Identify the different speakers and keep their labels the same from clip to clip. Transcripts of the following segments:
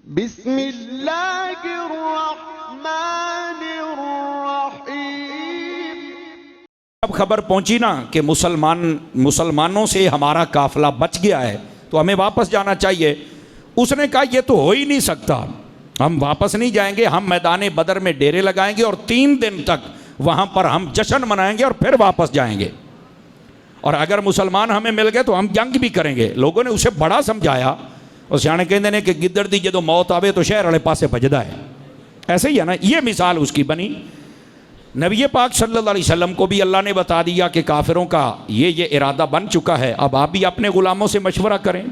Speaker 1: बिस्मिल्लाहिर्रहमानिर्रहीम।
Speaker 2: अब खबर पहुंची ना कि मुसलमानों से हमारा काफिला बच गया है तो हमें वापस जाना चाहिए। उसने कहा यह तो हो ही नहीं सकता, हम वापस नहीं जाएंगे, हम मैदान बदर में डेरे लगाएंगे और 3 दिन तक वहां पर हम जश्न मनाएंगे और फिर वापस जाएंगे, और अगर मुसलमान हमें मिल गए तो हम जंग भी करेंगे। लोगों ने उसे बड़ा समझाया और सियाने कहते ने कि गिद्दड़ दी जो मौत आवे तो शहर वाले पासे भजदा है। ऐसे ही है ना, ये मिसाल उसकी बनी। नबी पाक सल्लल्लाहु अलैहि वसल्लम को भी अल्लाह ने बता दिया कि काफिरों का ये इरादा बन चुका है, अब आप भी अपने ग़ुलामों से मशवरा करें।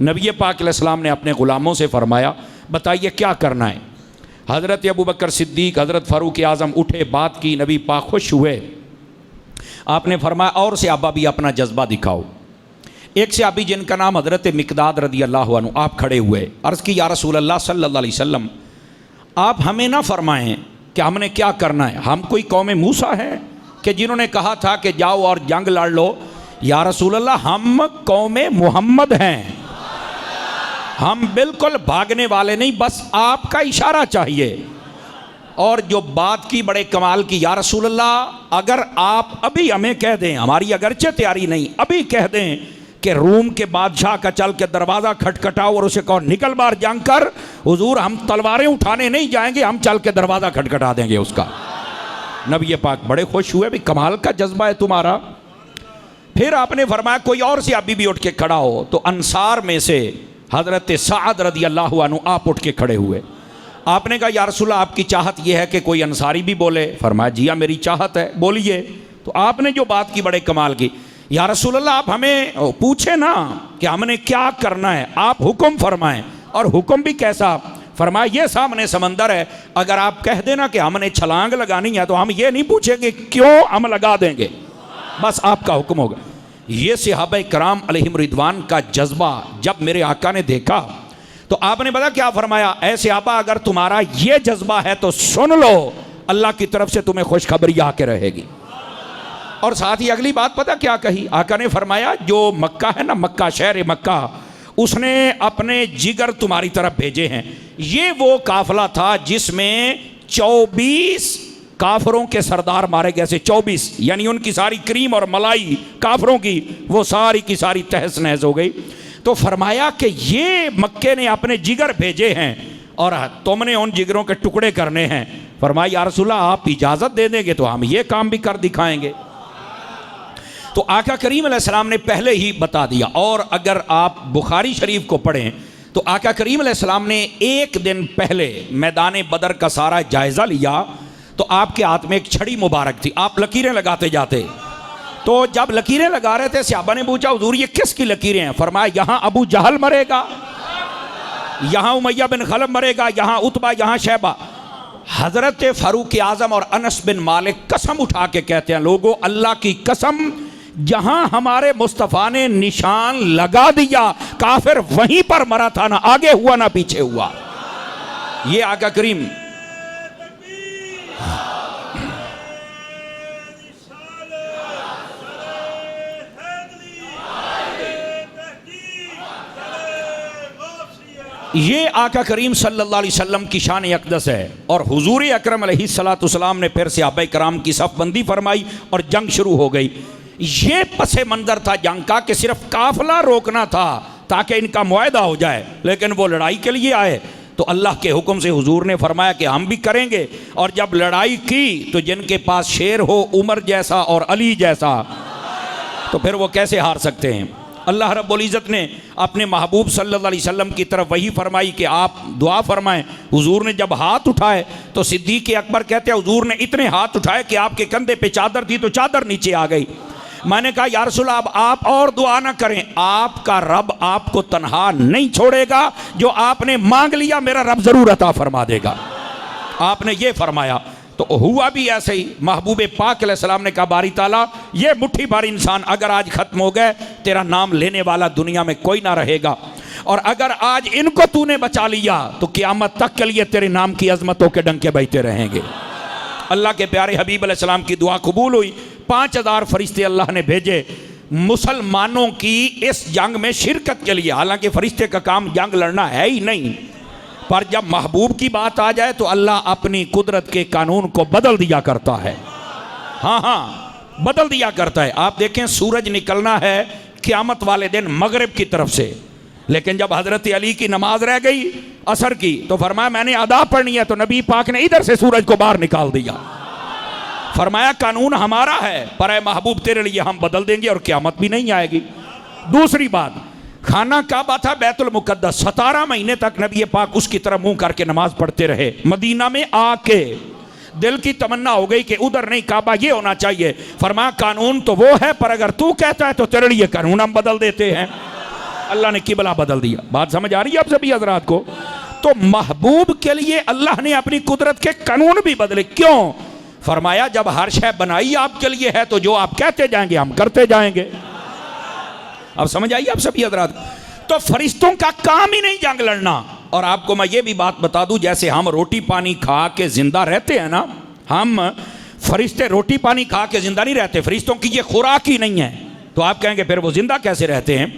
Speaker 2: नबी पाक अलैहिस्सलाम ने अपने ग़ुलामों से फरमाया बताइए क्या करना है। हज़रत अबू बकर सिद्दीक, हज़रत फ़ारूक आज़म उठे, बात की, नबी पाक खुश हुए। आपने फरमाया और सहाबा भी अपना जज्बा दिखाओ। एक सहाबी जिनका नाम हज़रत मिक़दाद रदी अल्लाह अन्हु, आप खड़े हुए, अर्ज़ की या रसूल अल्लाह सल्लल्लाहु अलैहि वसल्लम आप हमें ना फरमाएं कि हमने क्या करना है। हम कोई कौम मूसा है कि जिन्होंने कहा था कि जाओ और जंग लड़ लो। या रसूल अल्लाह हम कौम मोहम्मद हैं, हम बिल्कुल भागने वाले नहीं, बस आपका इशारा चाहिए। और जो बात की बड़े कमाल की, या रसूल अल्लाह अगर आप अभी हमें कह दें, हमारी अगरचे तैयारी नहीं, अभी कह दें कि रूम के बादशाह का चल के दरवाज़ा खटखटाओ और उसे कहो निकल बाहर जंग कर, हुजूर हम तलवारें उठाने नहीं जाएंगे, हम चल के दरवाज़ा खटखटा देंगे उसका। नबी पाक बड़े खुश हुए, भी कमाल का जज्बा है तुम्हारा। फिर आपने फरमाया कोई और सहाबी भी उठ के खड़ा हो, तो अंसार में से हज़रत साद रदी अल्लाह अन्हु आप उठ के खड़े हुए। आपने कहा या रसूल अल्लाह आपकी चाहत यह है कि कोई अंसारी भी बोले। फरमाया जी हाँ मेरी चाहत है, बोलिए। तो आपने जो बात की बड़े कमाल की, या रसूल अल्लाह आप हमें पूछे ना कि हमने क्या करना है, आप हुक्म फरमाएं, और हुक्म भी कैसा। फरमाया ये सामने समंदर है, अगर आप कह देना कि हमने छलांग लगानी है तो हम ये नहीं पूछेंगे क्यों, हम लगा देंगे, बस आपका हुक्म होगा। ये सहाबा कराम अलैहिम रिदवान का जज्बा जब मेरे आका ने देखा तो आपने पता क्या फरमाया, ऐ सहाबा अगर तुम्हारा ये जज्बा है तो सुन लो, अल्लाह की तरफ से तुम्हें खुशखबरी आके रहेगी। और साथ ही अगली बात पता क्या कही, आका ने फरमाया जो मक्का है ना, मक्का शहर मक्का, उसने अपने जिगर तुम्हारी तरफ भेजे हैं। ये वो काफिला था जिसमें 24 काफरों के सरदार मारे गए थे, 24, यानी उनकी सारी क्रीम और मलाई काफरों की वो सारी की सारी तहस नहस हो गई। तो फरमाया कि ये मक्के ने अपने जिगर भेजे हैं और तुमने उन जिगरों के टुकड़े करने हैं। फरमाया या रसूल अल्लाह आप इजाज़त दे देंगे तो हम ये काम भी कर दिखाएंगे। तो आका करीम अलैहिस्सलाम ने पहले ही बता दिया। और अगर आप बुखारी शरीफ को पढ़ें तो आका करीम अलैहिस्सलाम ने एक दिन पहले मैदान बदर का सारा जायज़ा लिया। तो आपके हाथ में एक छड़ी मुबारक थी, आप लकीरें लगाते जाते। तो जब लकीरें लगा रहे थे सहाबा ने पूछा हुजूर ये किसकी लकीरें हैं। फरमाया यहाँ अबू जहल मरेगा, यहाँ उमैया बिन खलफ मरेगा, यहाँ उतबा, यहाँ शैबा। हज़रत फ़ारूक आज़म और अनस बिन मालिक कसम उठा के कहते हैं लोगों अल्लाह की कसम, जहां हमारे मुस्तफ़ा ने निशान लगा दिया काफिर वहीं पर मरा था, ना आगे हुआ ना पीछे हुआ। ये आका करीम ये आका करीम सल्लल्लाहु अलैहि वसल्लम की शान अक़दस है। और हुजूर अकरम अलैहिस्सलाम ने फिर सहाबा कराम की सफ़बंदी फरमाई और जंग शुरू हो गई। ये पसे मंजर था जंग का कि सिर्फ काफिला रोकना था ताकि इनका मुआहदा हो जाए, लेकिन वो लड़ाई के लिए आए। तो अल्लाह के हुक्म से हुजूर ने फरमाया कि हम भी करेंगे। और जब लड़ाई की तो जिनके पास शेर हो उमर जैसा और अली जैसा, तो फिर वो कैसे हार सकते हैं। अल्लाह रब्बुल इज़्ज़त ने अपने महबूब सल्लल्लाहु अलैहि वसल्लम की तरफ वही फरमाई कि आप दुआ फरमाएं। हुजूर ने जब हाथ उठाए तो सिद्दीक़ अकबर कहते हैं हुजूर ने इतने हाथ उठाए कि आपके कंधे पे चादर थी तो चादर नीचे आ गई। मैंने कहा या रसूल अल्लाह आप और दुआ ना करें, आपका रब आपको तन्हा नहीं छोड़ेगा, जो आपने मांग लिया मेरा रब जरूर अता फरमा देगा। आपने ये फरमाया तो हुआ भी ऐसे ही। महबूब पाक अलैहिस्सलाम ने कहा बारी ताला ये मुट्ठी भर इंसान अगर आज खत्म हो गए तेरा नाम लेने वाला दुनिया में कोई ना रहेगा, और अगर आज इनको तूने बचा लिया तो क़यामत तक के लिए तेरे नाम की अजमतों के डंके बजते रहेंगे। अल्लाह के प्यारे हबीब अलैहिस्सलाम की दुआ कबूल हुई। 5000 फरिश्ते अल्लाह ने भेजे मुसलमानों की इस जंग में शिरकत के लिए। हालांकि फरिश्ते का काम जंग लड़ना है ही नहीं, पर जब महबूब की बात आ जाए तो अल्लाह अपनी कुदरत के कानून को बदल दिया करता है। हाँ हाँ, बदल दिया करता है। आप देखें, सूरज निकलना है क़यामत वाले दिन मगरिब की तरफ से, लेकिन जब हजरत अली की नमाज रह गई असर की तो फरमाया मैंने अदा पढ़नी है, तो नबी पाक ने इधर से सूरज को बाहर निकाल दिया। फरमाया कानून हमारा है, पर ए महबूब तेरे लिए हम बदल देंगे और क़यामत भी नहीं आएगी। दूसरी बात, खाना काबा था बैतुल मुकद्दस, 17 महीने तक नबी पाक उसकी तरफ मुंह करके नमाज पढ़ते रहे। मदीना में आके दिल की तमन्ना हो गई कि उधर नहीं, काबा ये होना चाहिए। फरमाया कानून तो वो है, पर अगर तू कहता है तो तेरे लिए कानून हम बदल देते हैं। अल्लाह ने किबला बदल दिया। बात समझ आ रही है आप सभी हजरात को? तो महबूब के लिए अल्लाह ने अपनी कुदरत के कानून भी बदले। क्यों? फरमाया जब हर शय बनाई आपके लिए है तो जो आप कहते जाएंगे हम करते जाएंगे। अब समझ आइए आप सभी हजरात? तो फरिश्तों का काम ही नहीं जंग लड़ना। और आपको मैं ये भी बात बता दूं, जैसे हम रोटी पानी खा के जिंदा रहते हैं ना, हम फरिश्ते रोटी पानी खा के जिंदा नहीं रहते। फरिश्तों की ये खुराक ही नहीं है, तो आप कहेंगे फिर वो जिंदा कैसे रहते हैं?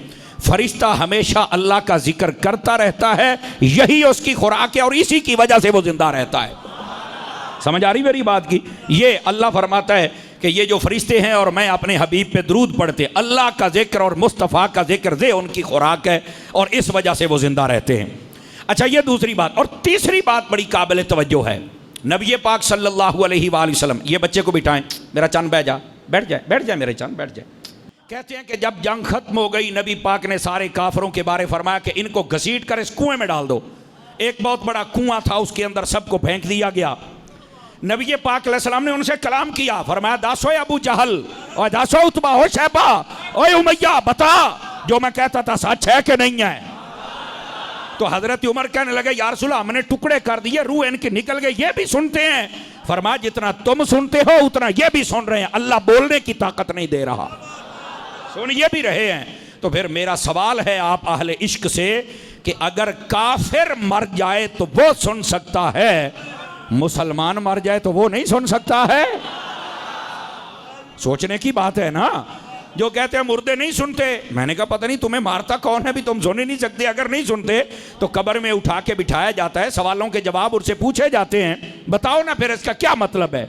Speaker 2: फरिश्ता हमेशा अल्लाह का जिक्र करता रहता है, यही उसकी खुराक है और इसी की वजह से वो जिंदा रहता है। समझ आ रही मेरी बात की? ये अल्लाह फरमाता है कि ये जो फरिश्ते हैं और मैं अपने हबीब पे दरूद पढ़ते, अल्लाह का जिक्र और मुस्तफ़ा का जिक्र ये उनकी खुराक है और इस वजह से वो जिंदा रहते हैं। अच्छा, ये दूसरी बात। और तीसरी बात बड़ी काबिल तवज्जो है। नबी पाक सल्लल्लाहु अलैहि वसल्लम, ये बच्चे को बिठाएं, मेरा चांद बैठ जा, बैठ जाए, बैठ जाए मेरे चांद, बैठ जाए। कहते हैं कि जब जंग खत्म हो गई, नबी पाक ने सारे काफरों के बारे फरमाया कि इनको घसीट कर इस कुएं में डाल दो। एक बहुत बड़ा कुआं था, उसके अंदर सबको फेंक दिया गया। नबी पाक अलैहिस्सलाम ने उनसे कलाम किया, फरमाया दासो अबू जहल और दासो उतबा हो शैबा ओए उमैया, बता जो मैं कहता था सच है कि नहीं है? तो हजरत उमर कहने लगे या रसूल अल्लाह, हमने टुकड़े कर दिए, रूह इनकी निकल गई, ये भी सुनते हैं। फरमाया जितना तुम सुनते हो उतना ये भी सुन रहे हैं, अल्लाह बोलने की ताकत नहीं दे रहा, सुन ये भी रहे हैं। तो फिर मेरा सवाल है आप अहले इश्क से कि अगर काफिर मर जाए तो वो सुन सकता है, मुसलमान मर जाए तो वो नहीं सुन सकता है? सोचने की बात है ना। जो कहते हैं मुर्दे नहीं सुनते, मैंने कहा पता नहीं तुम्हें मारता कौन है भी तुम सुन ही नहीं सकते। अगर नहीं सुनते तो कब्र में उठा के बिठाया जाता है, सवालों के जवाब उनसे पूछे जाते हैं, बताओ ना फिर इसका क्या मतलब है?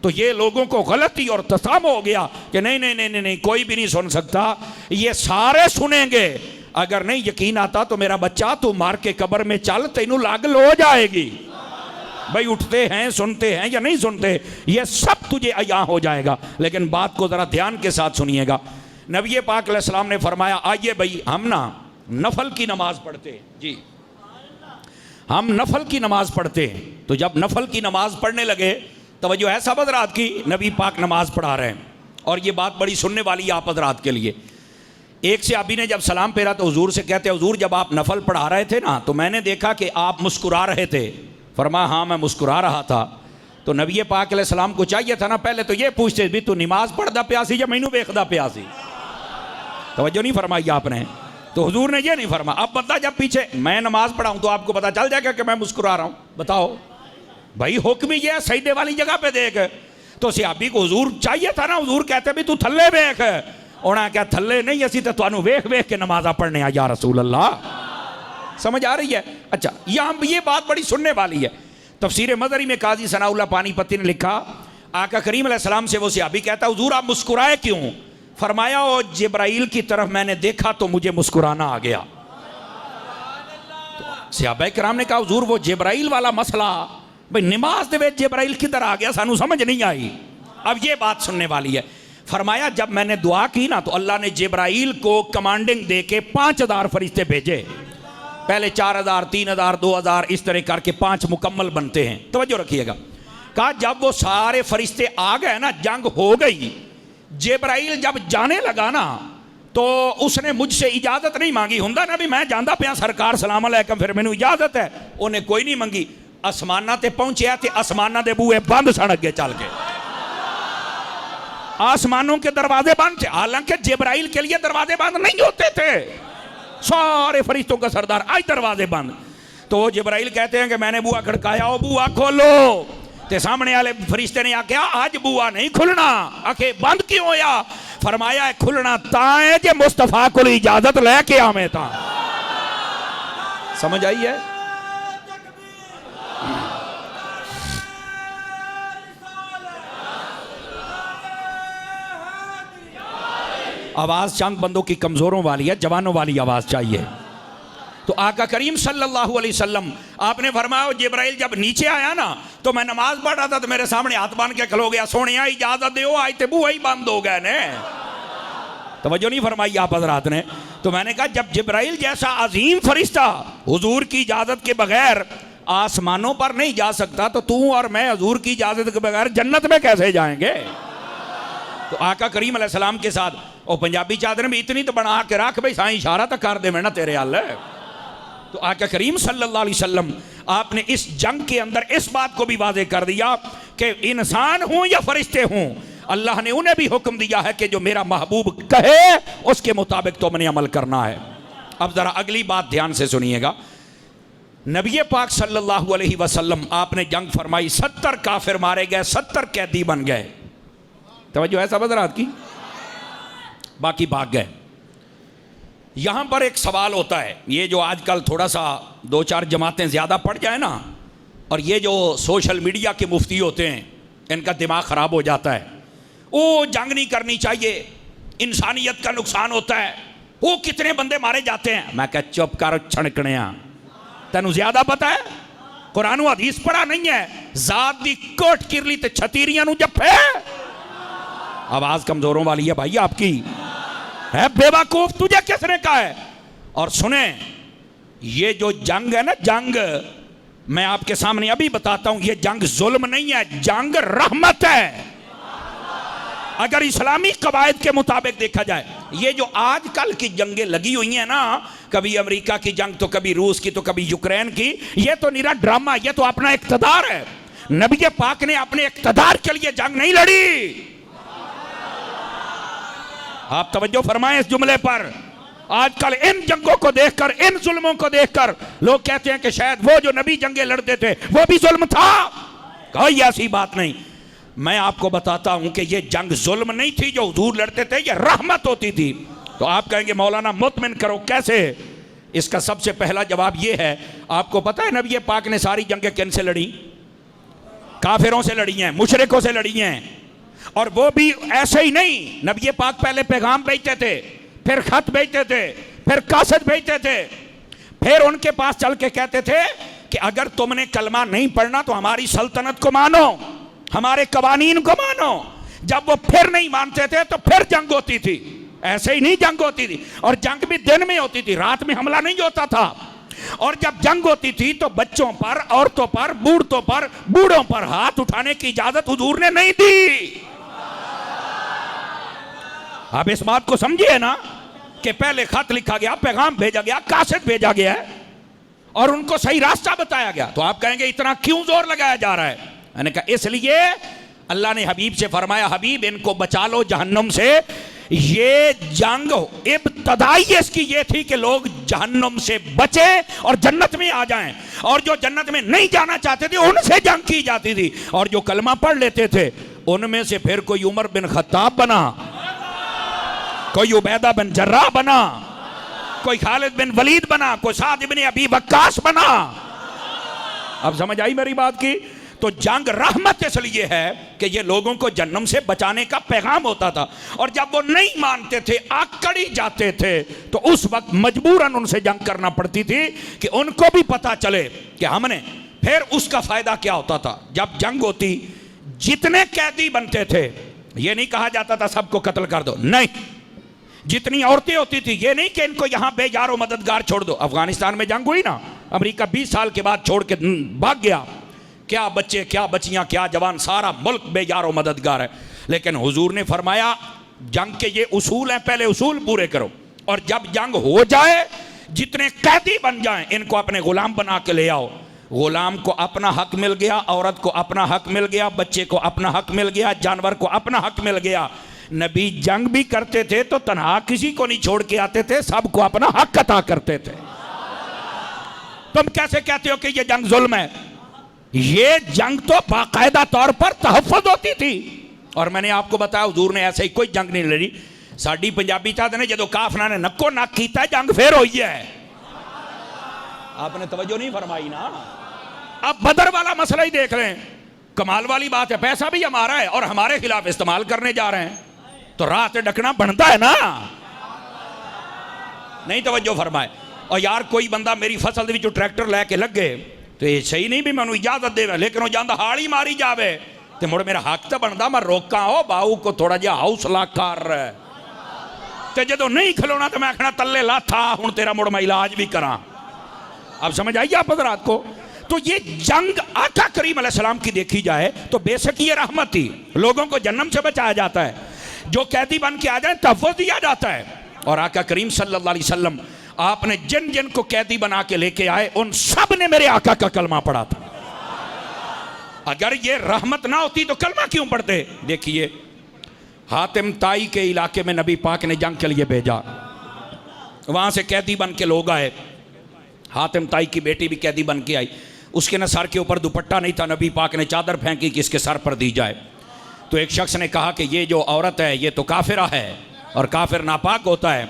Speaker 2: तो ये लोगों को गलती और तसाम हो गया कि नहीं नहीं नहीं नहीं, नहीं कोई भी नहीं सुन सकता, ये सारे सुनेंगे। अगर नहीं यकीन आता तो मेरा बच्चा तू मार के कब्र में चल, तेनू लागल हो जाएगी। भाई उठते हैं, सुनते हैं या नहीं सुनते, ये सब तुझे अया हो जाएगा। लेकिन बात को जरा ध्यान के साथ सुनिएगा। नबी पाक अलैहिस्सलाम ने फरमाया आइए भाई हम ना नफल की नमाज पढ़ते हैं जी, हम नफल की नमाज पढ़ते हैं। तो जब नफल की नमाज पढ़ने लगे, तवज्जो है सब हज़रात की, नबी पाक नमाज पढ़ा रहे हैं और ये बात बड़ी सुनने वाली है आप हज़रात के लिए। एक से अभी ने जब सलाम फेरा तो हुजूर से कहते, हुजूर जब आप नफल पढ़ा रहे थे ना तो मैंने देखा कि आप मुस्कुरा रहे थे। फरमाया हाँ मैं मुस्कुरा रहा था। तो नबी पाक अलैहिस्सलाम को चाहिए था ना पहले तो ये पूछते भी तू नमाज पढ़दा प्यासी या मैनू वेखदा प्यासी? तवज्जो नहीं फरमाई आपने। तो हुजूर ने ये नहीं फरमाया। अब बता जब पीछे मैं नमाज पढ़ाऊँ तो आपको पता चल जाएगा कि मैं मुस्कुरा रहा हूँ? बताओ भाई, हुक्म ये है सजदे वाली जगह पे देख। तो सहाबी को हुजूर चाहिए था ना, हुजूर कहते भी तू थल्ले वेख। उन्हें क्या थल्ले नहीं, असी तो तुहानू वेख वेख के नमाजा पढ़ने आ या रसूल अल्लाह। समझ आ रही है? अच्छा, यहाँ ये बात बड़ी सुनने वाली है। तफसीर मज़री में काजी सनाउल्लाह पानीपती ने लिखा, आका करीम अलैहिस्सलाम से वो सहाबी कहता हुजूर आप मुस्कुराए क्यों? फरमाया ओ जिब्राइल की तरफ मैंने देखा तो मुझे मुस्कुराना आ गया। तो सहाबा किराम ने कहा हुजूर वो जिब्राइल वाला मसला, भाई नमाज दे विच जिब्राइल किधर आ गया, सानू समझ नहीं आई। अब ये बात सुनने वाली है। फरमाया जब मैंने दुआ की ना तो अल्लाह ने जिब्राइल को कमांडिंग दे के 5000 फरिश्ते भेजे। पहले 4000, 3000, 2000 इस तरह करके 5 मुकम्मल बनते हैं। तवज्जो रखिएगा। कहा जब वो सारे फरिश्ते आ गए ना, जंग हो गई, जिब्राइल जब जाने लगा ना तो उसने मुझसे इजाजत नहीं मांगी। हुंदा ना भी मैं जांदा पिया सरकार सलाम अलैकुम फिर मैनू इजाजत है, उन्हें कोई नहीं मंगी। आसमाना ते पहुंचे ते आसमाना दे बूहे बंद सन अगे चल के, आसमानों के दरवाजे बंद थे। हालांकि जिब्राइल के लिए दरवाजे बंद नहीं होते थे, सारे फरिश्तों का सरदार, आज दरवाजे बंद। तो जिब्राइल कहते हैं कि मैंने बुआ खड़काया, ओ बुआ खोलो, ते सामने वाले फरिश्ते ने आख्या आज बुआ नहीं खुलना। आखे बंद क्यों होया? फरमाया खुलना ता है जे मुस्तफा को इजाजत लेके आवे ता। समझ आई है? आवाज़ चंद बंदों की कमज़ोरों वाली है, जवानों वाली आवाज़ चाहिए। तो आका करीम सल्लल्लाहु अलैहि वसल्लम आपने फरमाया जिब्राइल जब नीचे आया ना तो मैं नमाज पढ़ रहा था तो मेरे सामने हाथ बांध के खलो गया, सोने इजाजत दो, आज ते बूहा ही बंद हो गए ने। तवज्जो नहीं फरमाई आप हज़रात ने। तो मैंने कहा जब जिब्राइल जैसा अजीम फरिश्ता हुजूर की इजाजत के बगैर आसमानों पर नहीं जा सकता तो तू और मैं हुजूर की इजाजत के बगैर जन्नत में कैसे जाएंगे। तो आका करीम अलैहिस्सलाम के साथ और पंजाबी चादर में इतनी तो बना के रख भाई, साईं इशारा तो कर दे मैं ना तेरे हल। तो आका करीम सल्लल्लाहु अलैहि वसल्लम आपने इस जंग के अंदर इस बात को भी वाज़ेह कर दिया कि इंसान हूं या फरिश्ते हूं, अल्लाह ने उन्हें भी हुक्म दिया है कि जो मेरा महबूब कहे उसके मुताबिक तो मैंने अमल करना है। अब जरा अगली बात ध्यान से सुनिएगा। नबी पाक सल्लल्लाहु अलैहि वसल्लम आपने जंग फरमाई, 70 काफिर मारे गए, 70 कैदी बन गए। तवज्जो है सब हज़रात की, बाकी भाग गए। यहां पर एक सवाल होता है, ये जो आजकल थोड़ा सा 2-4 जमातें ज़्यादा पड़ जाए ना, और ये जो सोशल मीडिया के मुफ्ती होते हैं इनका दिमाग ख़राब हो जाता है। वो जंग नहीं करनी चाहिए, इंसानियत का नुकसान होता है, वो कितने बंदे मारे जाते हैं। मैं कह चुप कर छणकने, तेनू ज़्यादा पता है, कुरान हदीस पढ़ा नहीं है। जात दी कोट किरली ते छतीरियां नू जफे। आवाज़ कमज़ोरों वाली है भाई आपकी, है बेवकूफ, तुझे किसने कहा है। और सुने, ये जो जंग है ना, जंग मैं आपके सामने अभी बताता हूं, ये जंग जुल्म नहीं है, जंग रहमत है। अगर इस्लामी कवायद के मुताबिक देखा जाए, ये जो आजकल की जंगें लगी हुई हैं ना, कभी अमेरिका की जंग तो कभी रूस की तो कभी यूक्रेन की, ये तो निरा ड्रामा, ये तो अपना इक़्तिदार है। नबी पाक ने अपने इक़्तिदार के लिए जंग नहीं लड़ी। आप तवज्जो फरमाएं इस जुमले पर। आजकल इन जंगों को देखकर, इन जुल्मों को देखकर लोग कहते हैं कि शायद वो जो नबी जंगें लड़ते थे वो भी जुल्म था। कोई ऐसी बात नहीं। मैं आपको बताता हूं कि ये जंग जुल्म नहीं थी जो हुजूर लड़ते थे, ये रहमत होती थी। तो आप कहेंगे मौलाना मुतमिन करो कैसे। इसका सबसे पहला जवाब ये है, आपको पता है नबी पाक ने सारी जंगें किन से लड़ी? काफिरों से लड़ी हैं, मुशरिकों से लड़ी हैं। और वो भी ऐसे ही नहीं, नबी पाक पहले पैगाम भेजते थे, फिर खत भेजते थे, फिर कासद भेजते थे, फिर उनके पास चल के कहते थे कि अगर तुमने कलमा नहीं पढ़ना तो हमारी सल्तनत को मानो, हमारे कवानीन को मानो। जब वो फिर नहीं मानते थे तो फिर जंग होती थी। ऐसे ही नहीं जंग होती थी, और जंग भी दिन में होती थी, रात में हमला नहीं होता था। और जब जंग होती थी तो बच्चों पर, औरतों पर, बूढ़ों पर हाथ उठाने की इजाजत हुजूर ने नहीं दी। आप इस बात को समझिए ना कि पहले खत लिखा गया, पैगाम भेजा गया, कासेट भेजा गया और उनको सही रास्ता बताया गया। तो आप कहेंगे इतना क्यों जोर लगाया जा रहा है? मैंने कहा इसलिए अल्लाह ने हबीब से फरमाया, हबीब इनको बचा लो जहन्नुम से। ये जंग इब्तदाई इसकी ये थी कि लोग जहन्नुम से बचे और जन्नत में आ जाएं, और जो जन्नत में नहीं जाना चाहते थे उनसे जंग की जाती थी। और जो कलमा पढ़ लेते थे उनमें से फिर कोई उमर बिन खत्ताब बना, कोई उबैदा बिन जर्राह बना, कोई खालिद बिन वलीद बना, कोई साद इब्न अबी वक्कास बना। अब समझ आई मेरी बात की? तो जंग रहमत इसलिए है कि ये लोगों को जन्नम से बचाने का पैगाम होता था। और जब वो नहीं मानते थे, आकड़ी जाते थे, तो उस वक्त मजबूरन उनसे जंग करना पड़ती थी कि उनको भी पता चले कि हमने। फिर उसका फायदा क्या होता था? जब जंग होती, जितने कैदी बनते थे, ये नहीं कहा जाता था सबको कत्ल कर दो, नहीं। जितनी औरतें होती थी, ये नहीं कि इनको यहां बेजारो मददगार छोड़ दो। अफगानिस्तान में जंग हुई ना, अमेरिका 20 साल के बाद छोड़ के भाग गया। क्या बच्चे, क्या बच्चियां, क्या जवान, सारा मुल्क बेजारो मददगार है। लेकिन हुजूर ने फरमाया जंग के ये उसूल हैं, पहले उसूल पूरे करो, और जब जंग हो जाए जितने कैदी बन जाएं इनको अपने गुलाम बना के ले आओ। गुलाम को अपना हक मिल गया, औरत को अपना हक मिल गया, बच्चे को अपना हक मिल गया, जानवर को अपना हक मिल गया। नबी जंग भी करते थे तो तन्हा किसी को नहीं छोड़ के आते थे, सबको अपना हक अता करते थे। तुम कैसे कहते हो कि ये जंग जुल्म है? ये जंग तो बाकायदा तौर पर तहफ़्फ़ुज़ होती थी। और मैंने आपको बताया हुजूर ने ऐसे ही कोई जंग नहीं लड़ी। साड़ी पंजाबी चाहते ने जो काफना ने नक्को नक किया, जंग फिर हुई है। आपने तवज्जो नहीं फरमाई ना। अब बदर वाला मसला ही देख रहे हैं, कमाल वाली बात है। पैसा भी हमारा है और हमारे खिलाफ इस्तेमाल करने जा रहे हैं। तो राह ते डकना बनता है ना, नहीं तवज्जो फरमाए। और यार कोई बंदा मेरी फसल दे विचों ट्रैक्टर लैके लगे तो ये सही नहीं भी मैं इजाजत देवे, लेकिन वो जांदा हाल ही मारी जावे तो मुड़ मेरा हक तो बनता मैं रोका हो बाऊ को थोड़ा जिहा हौसला कर। तो जो नहीं खिलौना तो मैं आखना तले ला था हूं तेरा मुड़ मैं इलाज भी करा। अब समझ आई आप हज़रात को? तो ये जंग आका करीम अलैहिस्सलाम की देखी जाए तो बेशक ये रहमत थी, लोगों को जन्नम से बचाया जाता है, जो कैदी बन के आ जाए तहफ़्फ़ुज़ दिया जाता है। और आका करीम सल्लल्लाहु अलैहि वसल्लम आपने जिन जिन को कैदी बना के लेके आए उन सब ने मेरे आका का कलमा पढ़ा था। अगर ये रहमत ना होती तो कलमा क्यों पढ़ते? देखिए हातिम ताई के इलाके में नबी पाक ने जंग के लिए भेजा, वहां से कैदी बन के लोग आए, हातिम ताई की बेटी भी कैदी बन के आई, उसके न सर के ऊपर दुपट्टा नहीं था, नबी पाक ने चादर फेंकी कि इसके सर पर दी जाए। तो एक शख्स ने कहा कि ये जो औरत है ये तो काफिरा है और काफिर नापाक होता है।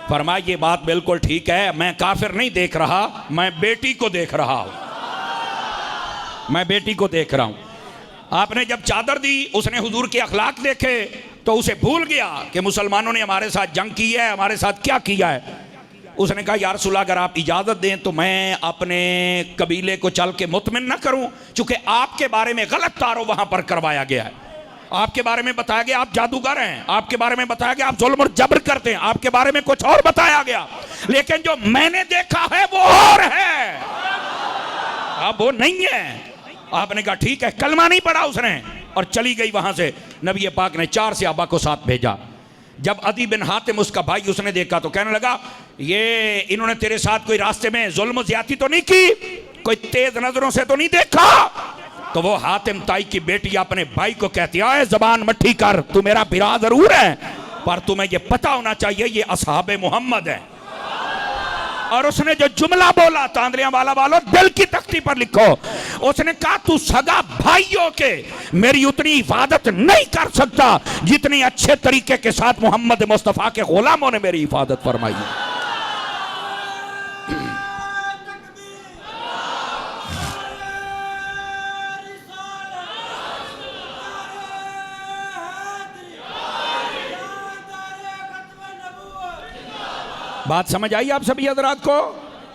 Speaker 2: फरमाया ये बात बिल्कुल ठीक है, मैं काफिर नहीं देख रहा, मैं बेटी को देख रहा हूं, मैं बेटी को देख रहा हूं। आपने जब चादर दी उसने हुजूर के अखलाक देखे तो उसे भूल गया कि मुसलमानों ने हमारे साथ जंग की है, हमारे साथ क्या किया है। उसने कहा या रसूल अगर आप इजाज़त दें तो मैं अपने कबीले को चल के मुतमिन ना करूं, चूंकि आपके बारे में गलत तारो वहां पर करवाया गया है, आपके बारे में बताया गया आप जादूगर हैं, आपके बारे में बताया गया आप जुल्म और जबर करते हैं, आपके बारे में कुछ और बताया गया, लेकिन जो मैंने देखा है वो और है, अब वो नहीं है। आपने कहा ठीक है, कलमा नहीं पढ़ा उसने और चली गई वहां से। नबी पाक ने 4 सहाबा को साथ भेजा। जब अदी बिन हातिम उसका भाई उसने देखा तो कहने लगा ये इन्होंने तेरे साथ कोई रास्ते में जुल्म ज्यादती तो नहीं की, कोई तेज नजरों से तो नहीं देखा? तो वो हातिम ताई की बेटी अपने भाई को कहती है जबान मट्ठी कर, तू मेरा बिरा जरूर है पर तुम्हें ये पता होना चाहिए ये असहाबे मोहम्मद है। और उसने जो जुमला बोला तांदलियां वालों दिल की तख्ती पर लिखो, उसने कहा तू सगा भाइयों के मेरी उतनी हिफाजत नहीं कर सकता जितनी अच्छे तरीके के साथ मोहम्मद मुस्तफा के गुलामों ने मेरी हिफाजत फरमाई है। बात समझ आई आप सभी हजरात को?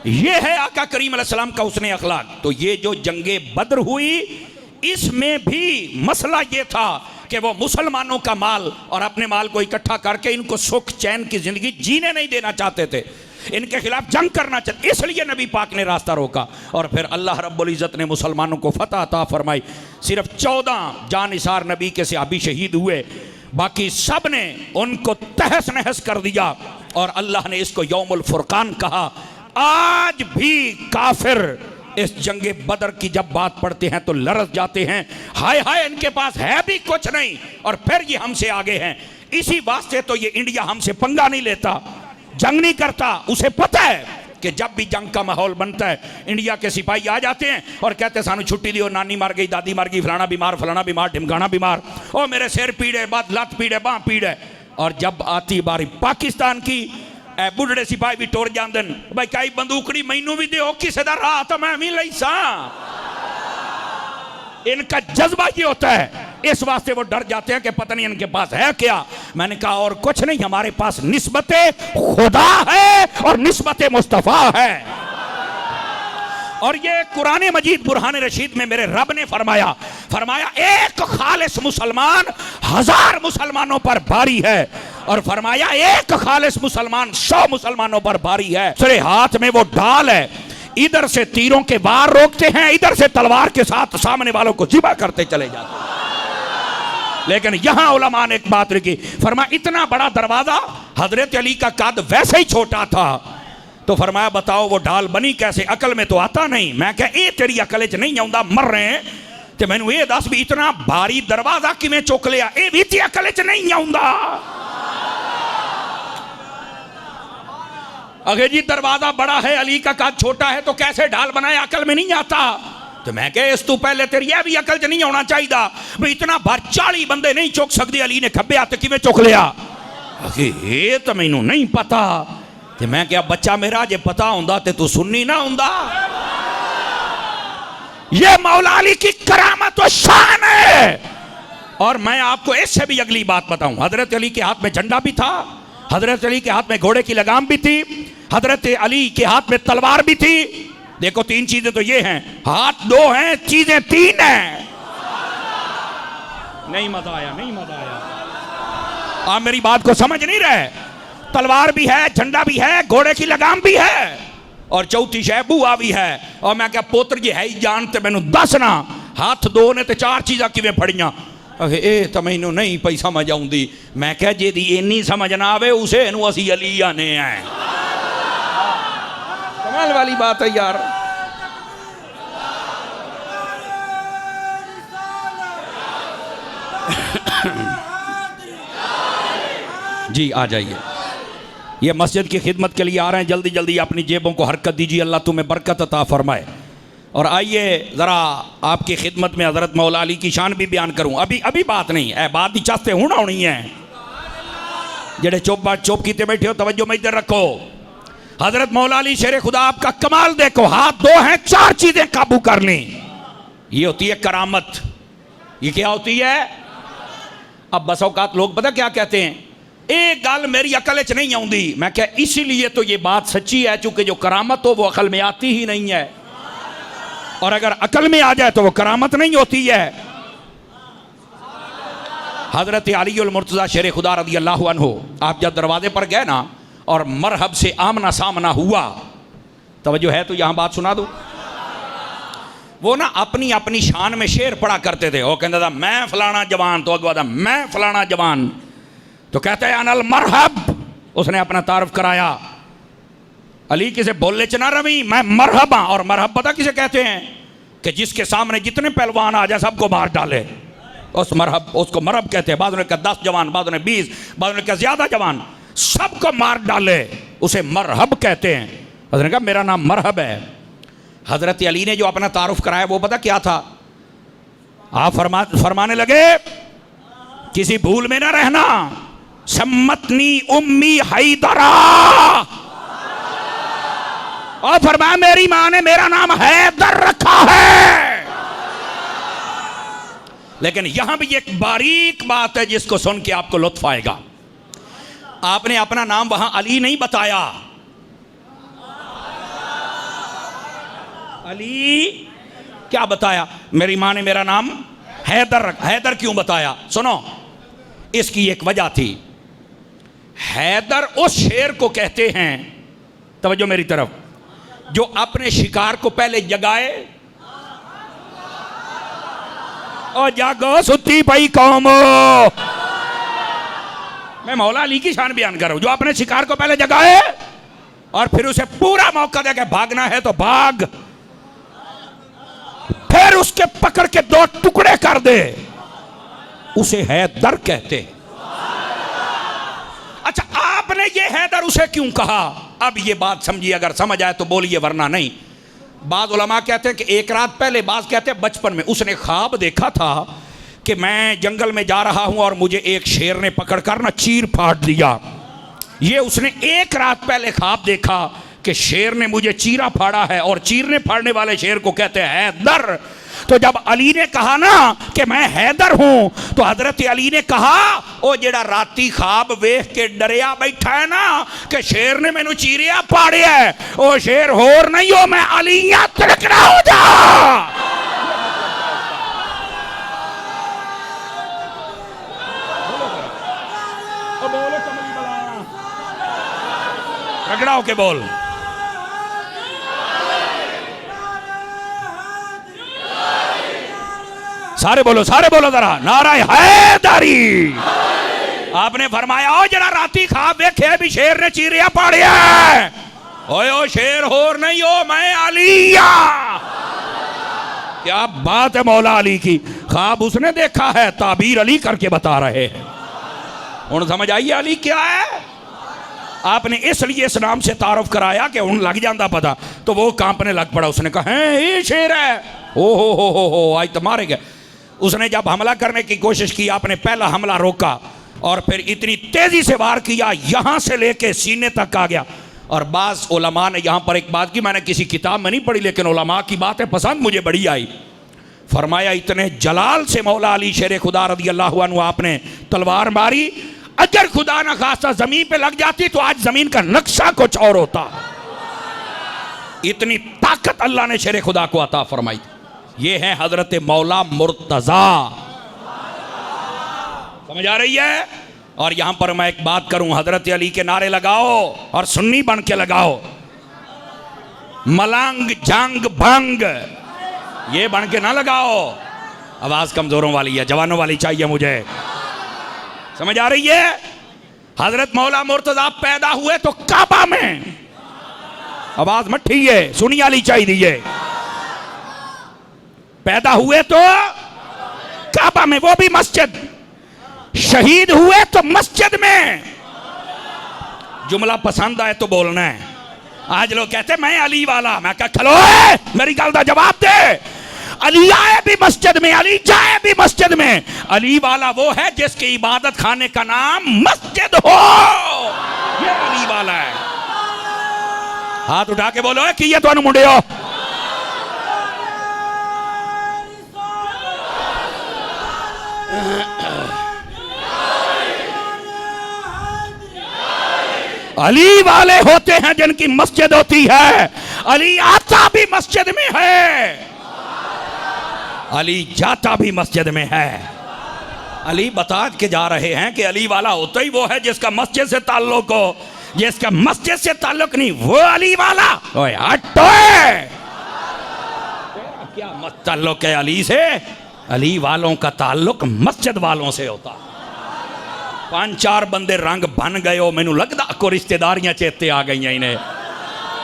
Speaker 2: ये है आका करीम अलैहिस्सलाम का हुस्न अखलाक। तो ये जो जंगे बद्र हुई इसमें भी मसला ये था कि वो मुसलमानों का माल और अपने माल को इकट्ठा करके इनको सुख चैन की जिंदगी जीने नहीं देना चाहते थे, इनके खिलाफ जंग करना चाहते, इसलिए नबी पाक ने रास्ता रोका। और फिर अल्लाह रब्बुल इज़्ज़त ने मुसलमानों को फतह अता फरमाई। सिर्फ 14 जानिसार नबी के सहाबी शहीद हुए, बाकी सब ने उनको तहस नहस कर दिया। और अल्लाह ने इसको यौमुल फुरकान कहा। आज भी काफिर इस जंगे बदर की जब बात पढ़ते हैं तो लरस जाते हैं, हाय हाय इनके पास है भी कुछ नहीं और फिर ये हमसे आगे हैं। इसी वास्ते तो ये इंडिया हमसे पंगा नहीं लेता, जंग नहीं करता। उसे पता है कि जब भी जंग का माहौल बनता है इंडिया के सिपाही आ जाते हैं और कहते हैं सानू छुट्टी दी, नानी मार गई, दादी मार गई, फलाना बीमार ढिमकाना बीमार, ओ मेरे सिर पीड़े, बात लत पीड़े, बाह पीड़े। और जब आती बारी पाकिस्तान की बुढ़े सिपाही भी टुर जाते हैं, भाई कई बंदूकड़ी मैनू भी दो, किसी का राह तो मैं भी लई सा। इनका जज्बा ये होता है, इस वास्ते वो डर जाते हैं कि पता नहीं इनके पास है क्या। मैंने कहा और कुछ नहीं, हमारे पास निस्बते खुदा है और निस्बते मुस्तफा है। और ये कुरान मजीद बुरहान रशीद में मेरे रब ने फरमाया एक खालिस मुसलमान 1000 मुसलमानों पर भारी है, और फरमाया एक खालिस मुसलमान 100 मुसलमानों पर भारी है। तेरे हाथ में वो ढाल है, इधर से तीरों के वार रोकते हैं, इधर से तलवार के साथ सामने वालों को जिबा करते चले जाते हैं। लेकिन यहां उलमा ने एक बात लिखी, फरमाया इतना बड़ा दरवाजा, हजरत अली का कद वैसे ही छोटा था, तो फरमाया बताओ वो ढाल बनी कैसे? अकल में तो आता नहीं। मैं क्या ये तेरी अकल च नहीं आउंदा, मर रहे हैं ते मैनू ये दस भी इतना भारी दरवाजा किवें चुक लिया, ये भी ते अकल च नहीं आउंदा। अगे जी दरवाजा बड़ा है, अली का कद छोटा है, तो कैसे ढाल बनाया? अकल में नहीं आता। तो मैं क्या इस तू पहले तेरी यह भी अकल च नहीं होना चाहिए भाई, इतना भार 40 बंदे नहीं चुक सकते, अली ने खब्बे हाथ किवें चुक लिया? ये तो मैनू नहीं पता। ते मैं क्या बच्चा मेरा जे पता होंदा ते तू सुन्नी ना होंदा। ये मौला अली की करामत और शान है और मैं आपको इससे भी अगली बात बताऊं, हजरत अली के हाथ में झंडा भी था, हजरत अली के हाथ में घोड़े की लगाम भी थी, हजरत अली के हाथ में तलवार भी थी। देखो तीन चीजें तो ये हैं, हाथ दो हैं, चीजें तीन हैं। नहीं मजा आया, नहीं मजा आया। आप मेरी बात को समझ नहीं रहे। तलवार भी है, झंडा भी है, घोड़े की लगाम भी है, और चौथी शह बुआ भी है। और मैं क्या पुत्र जी है ही जानते मैनू दस ना, हाथ दो ने तो चार चीज़ा किवें फड़ियां। ये तो मैनू नहीं पई समझ आउंदी। मैं क्या जेदी इन्नी समझ ना आवे उसे नू असी अली आने हैं। कमाल वाली बात है यार। जी आ जाइए, ये मस्जिद की खिदमत के लिए आ रहे हैं, जल्दी जल्दी अपनी जेबों को हरकत दीजिए, अल्लाह तुम्हें बरकत अता फरमाए। और आइए ज़रा आपकी खिदमत में हज़रत मौला अली की शान भी बयान करूं। अभी अभी बात नहीं है, बात ही चाहते हूँ ना होनी है। जेड़े चुप कीते बैठे हो, तवज्जो में इधर रखो। हज़रत मौला अली शेर खुदा आपका कमाल देखो, हाथ दो हैं, चार चीज़ें काबू कर ली। ये होती है करामत। ये क्या होती है? अब बस औकात लोग पता क्या कहते हैं, एक गल मेरी अकल च नहीं आउंदी। मैं क्या इसीलिए तो ये बात सच्ची है, चूंकि जो करामत हो वो अकल में आती ही नहीं है, और अगर अकल में आ जाए तो वो करामत नहीं होती है। हजरत अली उल मुर्तज़ा शेर खुदा रज़ी अल्लाहु अन्हु, आप जब दरवाजे पर गए ना और मरहब से आमना सामना हुआ, तवज्जो है तो यहां बात सुना दो। वो ना अपनी अपनी शान में शेर पढ़ा करते थे। वो कहता था मैं फलाना जवान, तो अगवा था मैं फलाना जवान, तो कहते हैं अनल मरहब, उसने अपना तारुफ कराया। अली किसे बोले च ना रवि, मैं मरहब हाँ। और मरहब पता किसे कहते हैं? कि जिसके सामने जितने पहलवान आ जाए सबको मार डाले, उस मरहब, उसको मरहब कहते हैं। बाद में 10 जवान, बाद में 20, बाद में ज्यादा जवान, सबको मार डाले, उसे मरहब कहते हैं। उसने कहा मेरा नाम मरहब है। हजरत अली ने जो अपना तारुफ कराया वो पता क्या था? आप फरमाने लगे किसी भूल में ना रहना, सम्मतनी उम्मी हैदरा। और फरमाया मेरी मां ने मेरा नाम हैदर रखा है। लेकिन यहां भी एक बारीक बात है जिसको सुन के आपको लुत्फ आएगा। आपने अपना नाम वहां अली नहीं बताया। अली क्या बताया? मेरी मां ने मेरा नाम हैदर रखा। हैदर क्यों बताया? सुनो, इसकी एक वजह थी। हैदर उस शेर को कहते हैं, तवज्जो मेरी तरफ, जो अपने शिकार को पहले जगाए। और जागो सुती पई कौमो, मैं मौला अली की शान बयान कर रहा हूं, जो अपने शिकार को पहले जगाए और फिर उसे पूरा मौका दे के भागना है तो भाग, फिर उसके पकड़ के 2 टुकड़े कर दे, उसे हैदर कहते। अच्छा, आपने ये हैदर उसे क्यों कहा? अब ये बात समझिए, अगर समझ आए तो बोलिए, वरना नहीं। बाज़ उलमा कहते हैं कि एक रात पहले, बाज़ कहते हैं बचपन में, उसने ख्वाब देखा था कि मैं जंगल में जा रहा हूं और मुझे एक शेर ने पकड़कर ना चीर फाड़ दिया। ये उसने एक रात पहले ख्वाब देखा कि शेर ने मुझे चीरा फाड़ा है, और चीरने फाड़ने वाले शेर को कहते हैं हैदर। तो जब अली ने कहा ना कि मैं हैदर हूं, तो हजरत अली ने कहा ओ जेड़ा राती ख्वाब वेख के डरिया बैठा है ना कि शेर ने मैनू चीरिया फाड़िया है, ओ शेर होर नहीं हो, मैं अली तिलकना हो जा। रगड़ा होके बोल। सारे बोलो जरा, नाराए हैदरी। आपने फरमाया ओ जरा राती ख्वाब देखे भी शेर ने चीरिया पाड़िया, ओए ओ शेर होर नहीं हो, मैं अलिया। क्या बात है मौला अली की, ख्वाब उसने देखा है, ताबीर अली करके बता रहे हैं। हुण समझ आइए अली क्या है। आपने इसलिए इस नाम से तारुफ कराया कि हुण लग जाता पता, तो वो कांपने लग पड़ा। उसने कहा है ये शेर है, ओ हो आज तो मारे गए। उसने जब हमला करने की कोशिश की, आपने पहला हमला रोका और फिर इतनी तेजी से वार किया, यहां से लेके सीने तक आ गया। और बाज़ उलमा ने यहां पर एक बात की, मैंने किसी किताब में नहीं पढ़ी, लेकिन उलमा की बात है, पसंद मुझे बड़ी आई। फरमाया इतने जलाल से मौला अली शेर खुदा रज़ी अल्लाह अन्हु आपने तलवार मारी, अगर खुदा ना खासा जमीन पे लग जाती तो आज जमीन का नक्शा कुछ और होता। इतनी ताकत अल्लाह ने शेर खुदा को अता फरमाई। ये है हजरत मौला मुर्तजा। समझ आ रही है? और यहां पर मैं एक बात करूं, हजरत अली के नारे लगाओ और सुन्नी बन के लगाओ। मलंग जंग भंग ये बन के ना लगाओ। आवाज कमजोरों वाली है, जवानों वाली चाहिए मुझे। समझ आ रही है? हजरत मौला मुर्तजा पैदा हुए तो काबा में, आवाज मट्ठी है, सुनी वाली चाहिए। पैदा हुए तो काबा में, वो भी मस्जिद। शहीद हुए तो मस्जिद में। जुमला पसंद आए तो बोलना है। आज लोग कहते मैं अली वाला, मैं कहा खलो मेरी गल का जवाब दे। अली आए भी मस्जिद में, अली जाए भी मस्जिद में। अली वाला वो है जिसकी इबादत खाने का नाम मस्जिद हो, ये अली वाला है। हाथ उठा के बोलो कि ये तो मुंडे हो। अली वाले होते हैं जिनकी मस्जिद होती है। अली आता भी मस्जिद में है, अली जाता भी मस्जिद में है। अली बता के जा रहे हैं कि अली वाला होता ही वो है जिसका मस्जिद से ताल्लुक हो, जिसका मस्जिद से ताल्लुक नहीं वो अली वाला। ओए हटो, क्या मत ताल्लुक है अली से? अली वालों का ताल्लुक मस्जिद वालों से होता। 5-4 बंदे रंग बन गए हो, मैनू लगदा को रिश्तेदारियां चेते आ गई इन्हें।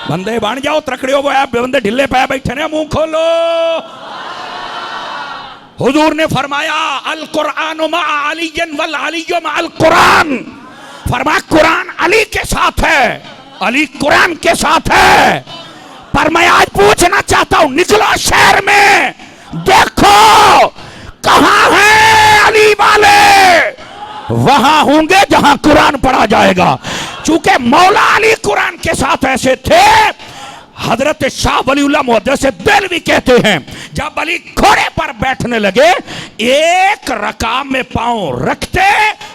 Speaker 2: बंदे बन जाओ, त्रकड़ियो बंदे ढिले पै बैठे ने, मुंह खोलो। हुजूर ने फरमाया अल कुरान मा अलीयन वल अलीयु मा अल कुरान। फरमाया कुरान अली के साथ है, अली कुरान के साथ है। पर मैं आज पूछना चाहता हूं, निकलो शहर में देखो कहां है अली वाले। वहां होंगे जहां कुरान पढ़ा जाएगा। चूंकि मौला अली कुरान के साथ ऐसे थे, हजरत शाह वलीउल्लाह मुहद्दिस देलवी कहते हैं जब अली घोड़े पर बैठने लगे, एक रकाम में पांव रखते,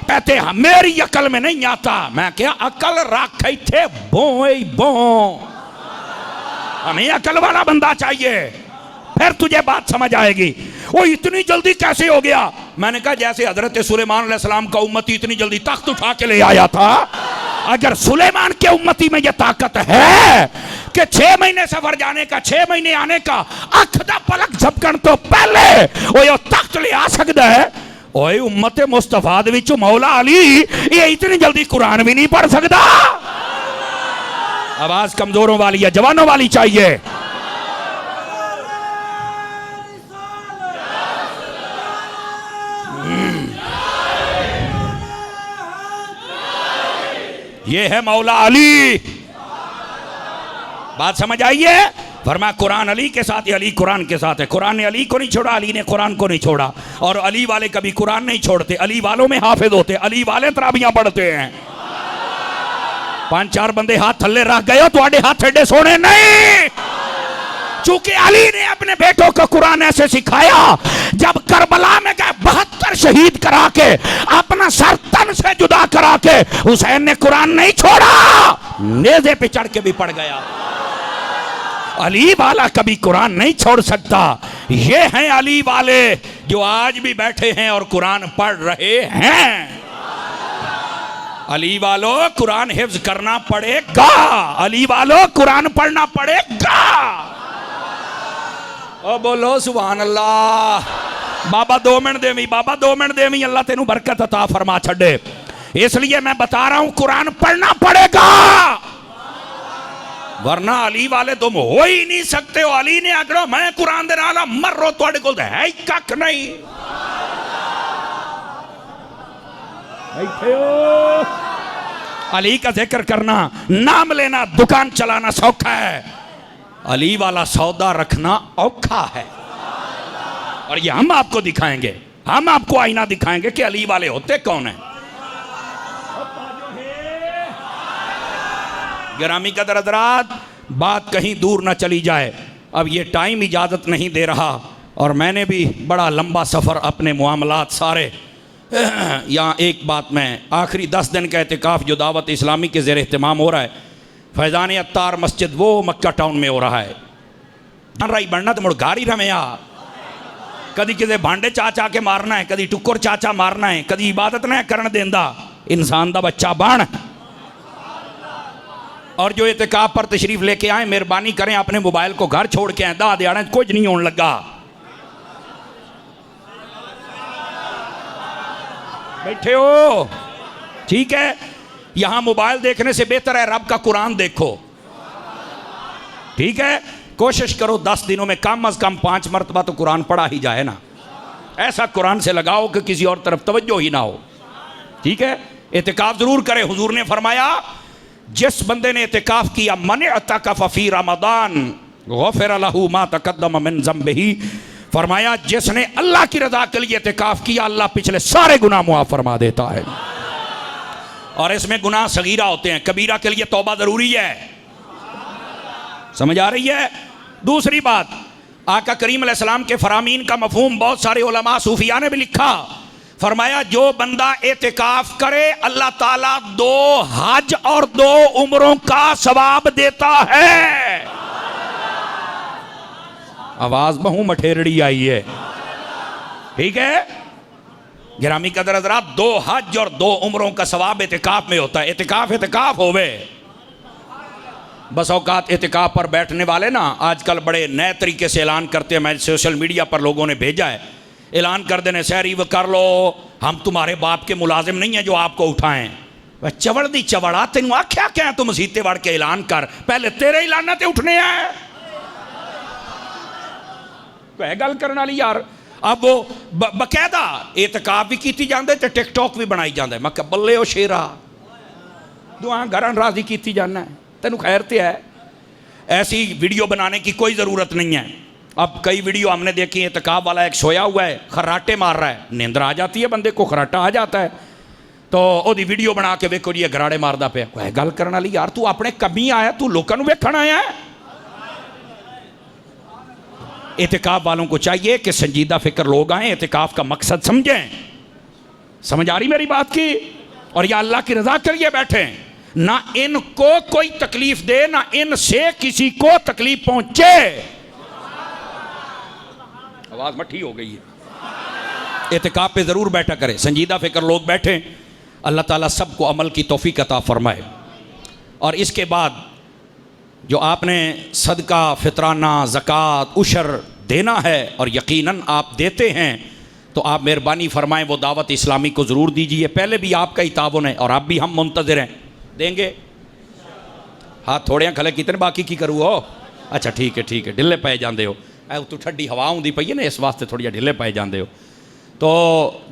Speaker 2: कहते मेरी अकल में नहीं आता। मैं क्या अकल रख थे बो, हमें अकल वाला बंदा चाहिए, फिर तुझे बात समझ आएगी। वो इतनी जल्दी कैसे हो गया? मैंने कहा जैसे हजरत सुलेमान अलैहिस्सलाम का उम्मती इतनी जल्दी तख्त उठा के ले आया था। अगर सुलेमान के उम्मती में यह ताकत है कि 6 महीने सफर जाने का, 6 महीने आने का, अख दा पलक झपकन तो पहले वो तख्त ले आ सकता है, ओए उम्मत मुस्तफा दे विच मौला अली ये इतनी जल्दी कुरान भी नहीं पढ़ सकता। आवाज कमजोरों वाली है, जवानों वाली चाहिए। ये है मौला अली। बात समझ आई है? फरमाया कुरान अली के साथ है, अली कुरान के साथ है। कुरान ने अली को नहीं छोड़ा, अली ने कुरान को नहीं छोड़ा। और अली वाले कभी कुरान नहीं छोड़ते, अली वालों में हाफिज होते, अली वाले तराबियां पढ़ते हैं। 5-4 बंदे हाथ थल्ले रख गए हो, तुम्हारे हाथ एडे सोने नहीं। चूंकि अली ने अपने बेटों को कुरान ऐसे सिखाया, जब करबला में गए 72 शहीद करा के, अपना सर तन से जुदा करा के, हुसैन ने कुरान नहीं छोड़ा, नेज़े पे चढ़ के भी पढ़ गया। अली वाला कभी कुरान नहीं छोड़ सकता। ये हैं अली वाले जो आज भी बैठे हैं और कुरान पढ़ रहे हैं। अली वालों कुरान हिफ्ज करना पड़ेगा, अली वालों कुरान पढ़ना पड़ेगा। ओ बोलो सुभान अल्लाह। बाबा 2 मिनट देवी, बाबा 2 मिनट देवी, अल्लाह तेनू बरकत अता फरमा छड़े। इसलिए मैं बता रहा हूं कुरान पढ़ना पड़ेगा, वरना अली वाले तुम हो ही नहीं सकते हो। अली ने आखिर मैं कुरान दे नाल मरो, तुहाडे कोल ते है ही कख नहीं। अली का जिक्र करना, नाम लेना, दुकान चलाना सौखा है, अली वाला सौदा रखना औखा है। और ये हम आपको दिखाएंगे, हम आपको आईना दिखाएंगे कि अली वाले होते कौन है। गिरामी कदर हज़रात, बात कहीं दूर ना चली जाए, अब ये टाइम इजाजत नहीं दे रहा और मैंने भी बड़ा लंबा सफ़र अपने मामलात सारे। यहाँ एक बात मैं, आखिरी 10 दिन का एतिकाफ़ जो दावत इस्लामी के ज़ेर एहतमाम हो रहा है फैज़ान अत्तार मस्जिद वो मक्का टाउन में हो रहा है। रही बनना तो मुड़ गारी रमेया, कदी किसी भांडे चाचा के मारना है, कदी टुक्कर चाचा मारना है, कदी इबादत न करन देंदा इंसान दा बच्चा बन। और जो एतिकाफ़ पर तशरीफ़ लेके आए मेहरबानी करें अपने मोबाइल को घर छोड़ के आए, दा दिहाड़े कुछ नहीं होने लगा। बैठे हो ठीक है, यहां मोबाइल देखने से बेहतर है रब का कुरान देखो। ठीक है, कोशिश करो 10 दिनों में कम अज कम 5 मरतबा तो कुरान पढ़ा ही जाए ना। ऐसा कुरान से लगाओ कि किसी और तरफ तवज्जो ही ना हो। ठीक है, एतिकाफ जरूर करे। हुजूर ने फरमाया जिस बंदे ने एतिकाफ किया मन अतकफ़ फी रमज़ान गुफ़िर लहू मा तक़द्दम मिन ज़ंबिही, फरमाया जिसने अल्लाह की रजा के लिए एतिकाफ किया अल्लाह पिछले सारे गुनाह मुआफ़ फरमा देता है। और इसमें गुनाह सगीरा होते हैं, कबीरा के लिए तौबा जरूरी है। समझ आ रही है? दूसरी बात, आका करीम अलैहिस्सलाम के फरामीन का मफहूम बहुत सारे उलमा सूफिया ने भी लिखा। फरमाया जो बंदा एतिकाफ करे अल्लाह ताला 2 हज और 2 उम्रों का सवाब देता है। आवाज बहु मठेरड़ी आई है। ठीक है गिरामी कदर हज़रात, 2 हज और 2 उम्रों का सवाब एतिकाफ में होता है। एतिकाफ होवे। बस औकात एतिकाफ पर बैठने वाले ना आजकल बड़े नए तरीके से ऐलान करते हैं। मैं सोशल मीडिया पर लोगों ने भेजा है, ऐलान कर देने सहरी व कर लो, हम तुम्हारे बाप के मुलाजिम नहीं हैं जो आपको उठाएं। वह चवड़ दी चवड़ा तेन आख्या क्या तू मसीते वड़ के ऐलान कर, पहले तेरे ऐलाना ते उठने हैं। गल करने वाली यार। अब वो बकायदा एतिकाफ भी की जाते ते टिकटॉक भी बनाई जाता है। मैं क्या बल्ले हो शेरा, दुआ घर राजी की जाना है, तेन खैर तो है। ऐसी वीडियो बनाने की कोई ज़रूरत नहीं है। अब कई वीडियो हमने देखी, एतिकाफ वाला एक सोया हुआ है खर्राटे मार रहा है, नींदर आ जाती है बंदे को, खर्राटा आ जाता है, तो ओदी वीडियो बना के वेखो जी गराड़े मारदा पे। कोई गल करने वाली यार, तू अपने कमी आया, तू लोगों को वेखण आया है। एतिकाफ वालों को चाहिए कि संजीदा फिक्र लोग आए, एतिकाफ का मकसद समझें। समझ आ रही मेरी बात की? और या अल्लाह की रजा के लिए बैठे, ना इनको कोई तकलीफ दे, ना इनसे किसी को तकलीफ पहुंचे। आवाज मठी हो गई है। एतिकाफ पे जरूर बैठा करें, संजीदा फिक्र लोग बैठे। अल्लाह ताला सबको अमल की तौफीक अता फरमाए। और इसके बाद जो आपने सदका, फितराना, ज़कात, उशर देना है और यकीनन आप देते हैं, तो आप मेहरबानी फरमाएं वो दावत इस्लामी को ज़रूर दीजिए। पहले भी आपका ही ताउन है और आप भी हम मुंतज़िर हैं। देंगे हाथ थोड़े खले कितने बाकी की करूँ हो? अच्छा ठीक है ढिले पै जाते हो, तू ठंडी हवा आँदी पई है ना, इस वास्ते थोड़ी ढिले पै जाते हो। तो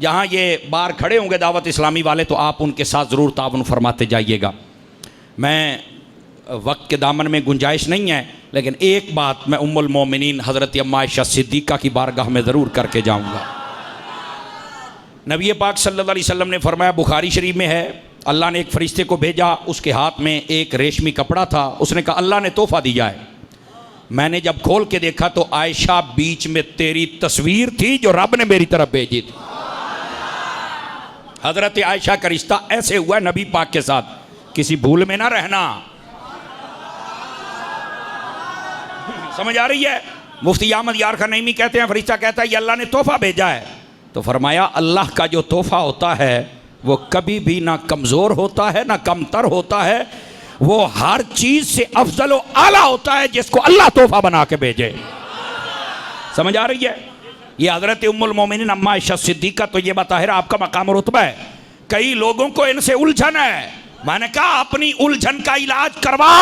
Speaker 2: जहाँ ये बाहर खड़े होंगे दावत इस्लामी वाले, तो आप उनके साथ ज़रूर ताउन फरमाते जाइएगा। मैं वक्त के दामन में गुंजाइश नहीं है, लेकिन एक बात मैं उम्मुल मोमिनीन हज़रत अम्मा आयशा सिद्दीक़ा की बारगाह में ज़रूर करके जाऊँगा। नबी पाक सल्लल्लाहु अलैहि वसल्लम ने फरमाया, बुखारी शरीफ में है, अल्लाह ने एक फ़रिश्ते को भेजा, उसके हाथ में एक रेशमी कपड़ा था। उसने कहा अल्लाह ने तोहफ़ा दिया है। मैंने जब खोल के देखा तो आयशा बीच में तेरी तस्वीर थी जो रब ने मेरी तरफ भेजी थी। हज़रत आयशा का रिश्ता ऐसे हुआ नबी पाक के साथ, किसी भूल में ना रहना। समझ आ रही है? मुफ्ती अहमद यार खान नईमी कहते हैं, फरिश्ता कहता है ये अल्लाह ने तोहफ़ा भेजा है। तो फरमाया अल्लाह का जो तोहफ़ा होता है वो कभी भी ना कमज़ोर होता है ना कमतर होता है, वो हर चीज़ से अफजल व आला होता है जिसको अल्लाह तोहफ़ा बना के भेजे। समझ आ रही है? ये हज़रत उम्मुल मोमिनीन अम्मा आयशा सिद्दीक़ा, तो ये बताहिर आपका मकाम रुतबा है। कई लोगों को इनसे उलझन है, मैंने कहा अपनी उलझन का इलाज करवा,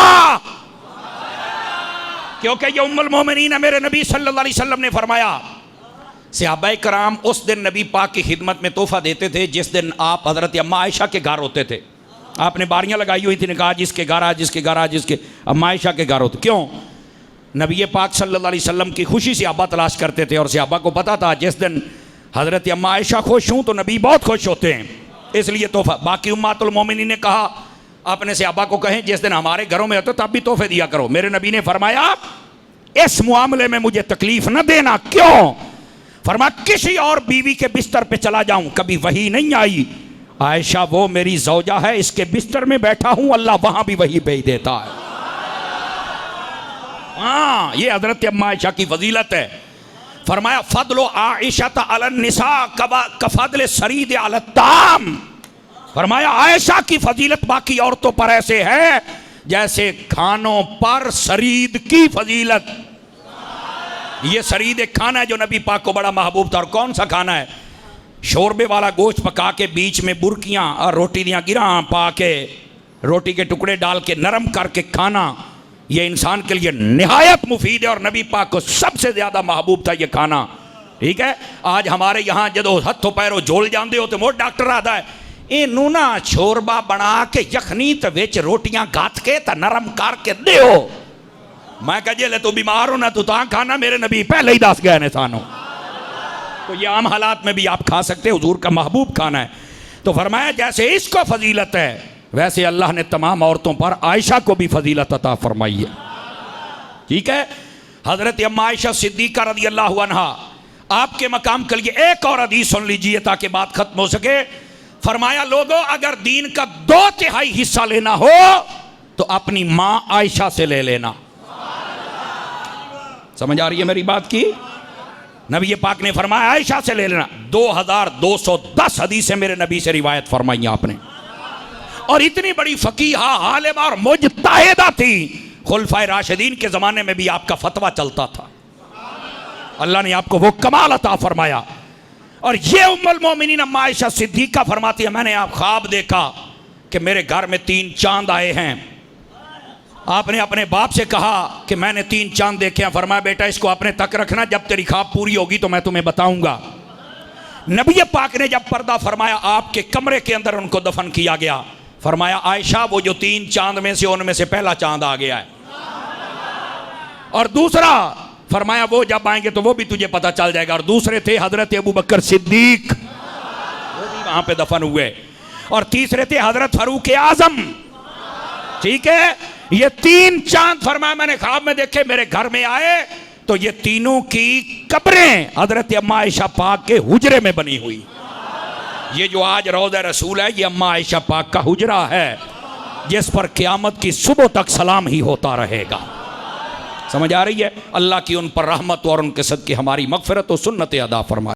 Speaker 2: क्योंकि ये उम्मुल मोमिनीन है। मेरे नबी सल्लल्लाहु अलैहि वसल्लम ने फरमाया, सहाबाए कराम उस दिन नबी पाक की खिदमत में तोहफ़ा देते थे जिस दिन आप हज़रत अम्मा आयशा के घर होते थे। आपने बारियां लगाई हुई थी, कहा जिसके घर आ, जिसके घर आ, जिसके अम्मा आयशा के घर होते। क्यों? नबी पाक सल्लल्लाहु अलैहि वसल्लम की खुशी सहाबा तलाश करते थे, और सहाबा को पता था जिस दिन हज़रत अम्मा आयशा खुश हूँ तो नबी बहुत खुश होते हैं, इसलिए तोहफ़ा। बाकी उम्मतुल मोमिनीन ने कहा अपने सहाबा को कहें जिस दिन हमारे घरों में होते तब भी तोहफे दिया करो। मेरे नबी ने फरमाया इस मामले में मुझे तकलीफ न देना। क्यों? फरमा किसी और बीवी के बिस्तर पे चला जाऊं, कभी वही नहीं आई। आयशा वो मेरी जौजा है, इसके बिस्तर में बैठा हूं, अल्लाह वहां भी वही भेज देता है। हाँ, ये हजरत अम्मा आयशा की फजीलत है। फरमाया फदलो आयशा अलन निसा कफदल सरीद अल ताम। फरमाया आयशा की फजीलत बाकी औरतों पर ऐसे है जैसे खानों पर सरीद की फजीलत। ये सरीद एक खाना है जो नबी पाक को बड़ा महबूब था। और कौन सा खाना है? शोरबे वाला गोश्त पका के बीच में बुरकियां और रोटी दियां गिरा पा के रोटी के टुकड़े डाल के नरम करके खाना, ये इंसान के लिए निहायत मुफीद है और नबी पाक को सबसे ज्यादा महबूब था ये खाना। ठीक है, आज हमारे यहाँ जो हथों पैरों झोल जाते हो तो मोट डॉक्टर आता है, इनू ना शोरबा बना के यखनी ते विच रोटियां गाथ के ते नरम करके दियो। मैं कह जे ले तू बीमार हो ना तू ता खाना, मेरे नबी पहले ही दस गए ने सानू। तो ये आम हालात में भी आप खा सकते हो, हुजूर का महबूब खाना है। तो फरमाया जैसे इसको फजीलत है वैसे अल्लाह ने तमाम औरतों पर आयशा को भी फजीलत अता फरमाई है। ठीक है, हजरत अम्मा आयशा सिद्दीका रज़ी अल्लाह अन्हा, आपके मकाम के लिए एक और हदीस सुन लीजिए ताकि बात खत्म हो सके। फरमाया लोगों अगर दीन का 2/3 हिस्सा लेना हो तो अपनी मां आयशा से ले लेना। समझ आ रही है मेरी बात की? नबी पाक ने फरमाया आयशा से ले लेना। 2210 हदीसें मेरे नबी से रिवायत फरमाई आपने। और इतनी बड़ी फकीहा आलिमा और मुजतहिदा थी, खुलफाए राशिदीन के ज़माने में भी आपका फतवा चलता था। अल्लाह ने आपको वो कमाल अता फरमाया। और ये उम्मुल मोमिनीन अम्मा आयशा सिद्दीका फरमाती है, मैंने आप ख्वाब देखा कि मेरे घर में 3 चांद आए हैं। आपने अपने बाप से कहा कि मैंने 3 चांद देखे हैं। फरमाया बेटा इसको अपने तक रखना, जब तेरी ख्वाब पूरी होगी तो मैं तुम्हें बताऊंगा। नबी पाक ने जब पर्दा फरमाया आपके कमरे के अंदर उनको दफन किया गया। फरमाया आयशा वो जो 3 चांद में से उनमें से पहला चांद आ गया है। और दूसरा फरमाया वो जब आएंगे तो वो भी तुझे पता चल जाएगा। और दूसरे थे हजरत अबू बकर सिद्दीक, वो भी वहां पे दफन हुए। और तीसरे थे हजरत फारूक आजम। ठीक है, ये 3 चांद फरमाया मैंने ख्वाब में देखे, मेरे घर में आए तो ये तीनों की कब्रें हजरत अम्मा आयशा पाक के हुजरे में बनी हुई। ये जो आज रौज़ा रसूल है ये अम्मा आयशा पाक का हुजरा है जिस पर क़यामत की सुबह तक सलाम ही होता रहेगा। समझ आ रही है? अल्लाह की उन पर रहमत और उनके सदक़े हमारी मग़फ़िरत और सुन्नत अदा फरमाए।